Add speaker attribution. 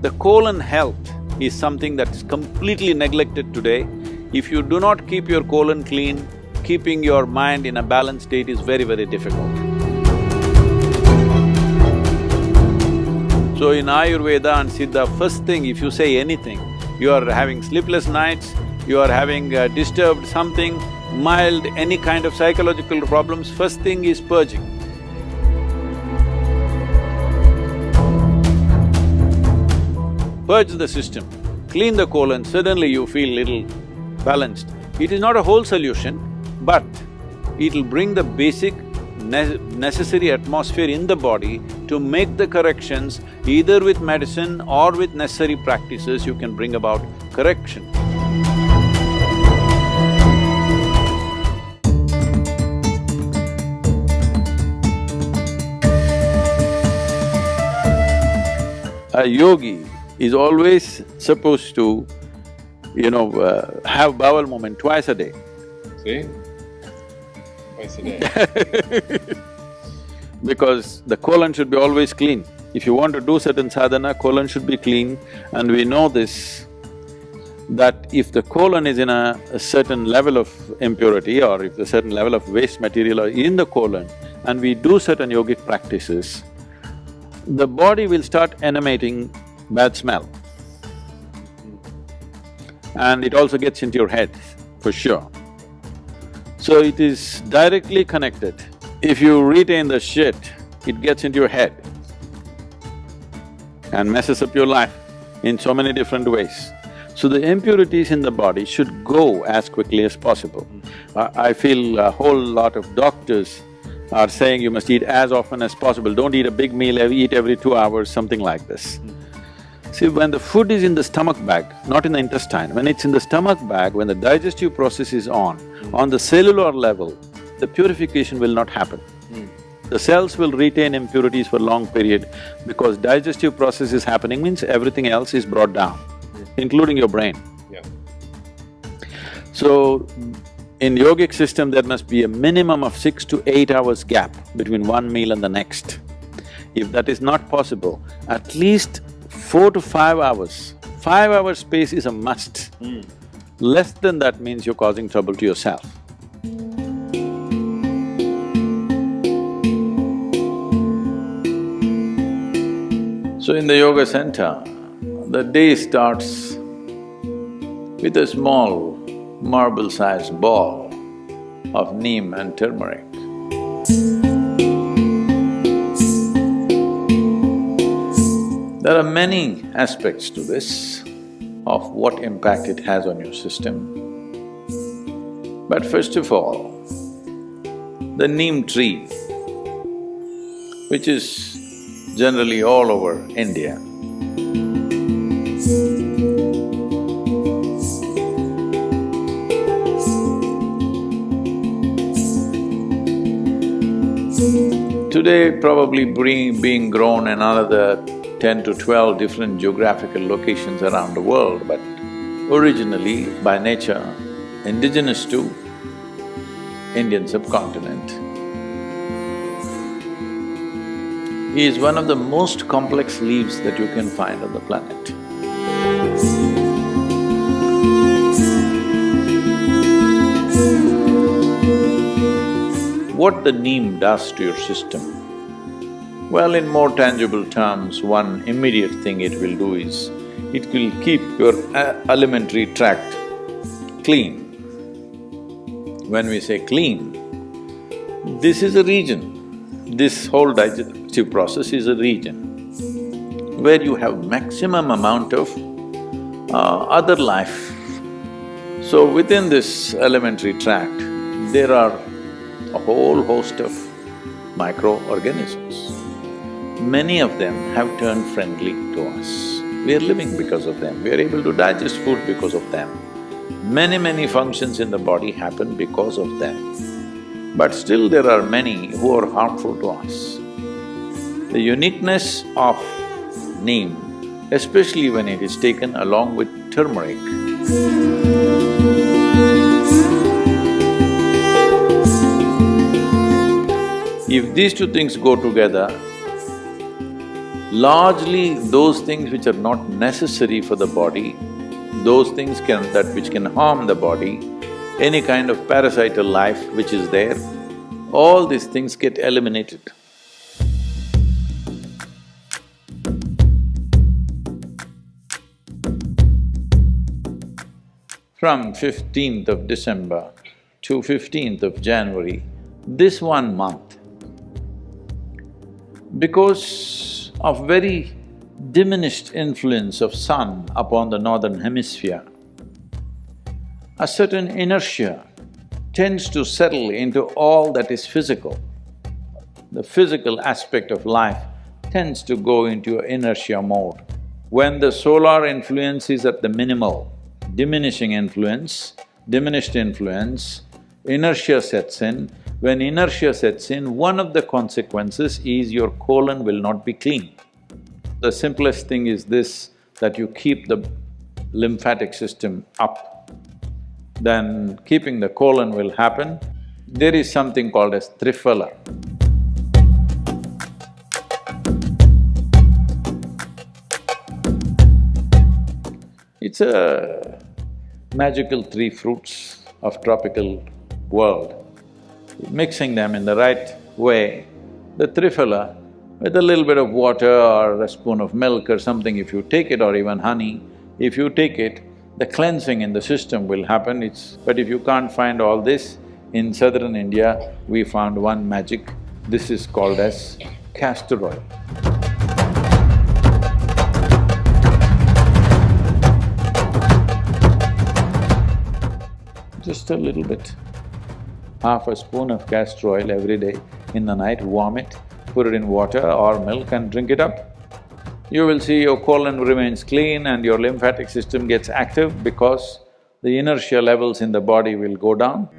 Speaker 1: The colon health is something that's completely neglected today. If you do not keep your colon clean, keeping your mind in a balanced state is very, very difficult. So in Ayurveda and Siddha, first thing if you say anything, you are having sleepless nights, you are having disturbed something, mild, any kind of psychological problems, first thing is purging. Purge the system, clean the colon, suddenly you feel little balanced. It is not a whole solution, but it'll bring the basic necessary atmosphere in the body to make the corrections. Either with medicine or with necessary practices, you can bring about correction. A yogi is always supposed to, have bowel movement twice a day.
Speaker 2: See? Twice a day.
Speaker 1: Because the colon should be always clean. If you want to do certain sadhana, colon should be clean, and we know this, that if the colon is in a certain level of impurity or if a certain level of waste material are in the colon and we do certain yogic practices, the body will start emanating bad smell. And it also gets into your head, for sure. So it is directly connected. If you retain the shit, it gets into your head and messes up your life in so many different ways. So the impurities in the body should go as quickly as possible. I feel a whole lot of doctors are saying you must eat as often as possible, don't eat a big meal, eat every 2 hours, something like this. See, when the food is in the stomach bag, not in the intestine, when it's in the stomach bag, when the digestive process is on the cellular level, the purification will not happen. The cells will retain impurities for long period because digestive process is happening means everything else is brought down, including your brain.
Speaker 2: Yeah.
Speaker 1: So, in yogic system, there must be a minimum of 6 to 8 hours gap between one meal and the next. If that is not possible, at least 4 to 5 hours. 5 hours space is a must. Less than that means you're causing trouble to yourself. So in the yoga center, the day starts with a small marble-sized ball of neem and turmeric. There are many aspects to this, of what impact it has on your system. But first of all, the neem tree, which is generally all over India, today probably being grown in another 10 to 12 different geographical locations around the world, but originally, by nature, indigenous to Indian subcontinent. He is one of the most complex leaves that you can find on the planet. What the neem does to your system? Well, in more tangible terms, one immediate thing it will do is, it will keep your alimentary tract clean. When we say clean, this is a region, this whole digestive process is a region where you have maximum amount of other life. So within this alimentary tract, there are a whole host of microorganisms. Many of them have turned friendly to us. We are living because of them, we are able to digest food because of them. Many functions in the body happen because of them. But still there are many who are harmful to us. The uniqueness of neem, especially when it is taken along with turmeric, if these two things go together, Largely, those things which are not necessary for the body, those things which can harm the body, any kind of parasital life which is there, all these things get eliminated. From 15th of December to 15th of January, this 1 month, because of very diminished influence of sun upon the northern hemisphere, a certain inertia tends to settle into all that is physical. The physical aspect of life tends to go into inertia mode. When the solar influence is at the minimal, diminished influence, inertia sets in. When inertia sets in, one of the consequences is your colon will not be clean. The simplest thing is this, that you keep the lymphatic system up, then keeping the colon will happen. There is something called as triphala. It's a magical 3 fruits of tropical world. Mixing them in the right way, the triphala, with a little bit of water or a spoon of milk or something, if you take it, or even honey, if you take it, the cleansing in the system will happen. But if you can't find all this, in southern India, we found one magic. This is called as castor oil. Just a little bit, half a spoon of castor oil every day. In the night, warm it, put it in water or milk and drink it up. You will see your colon remains clean and your lymphatic system gets active because the inertia levels in the body will go down.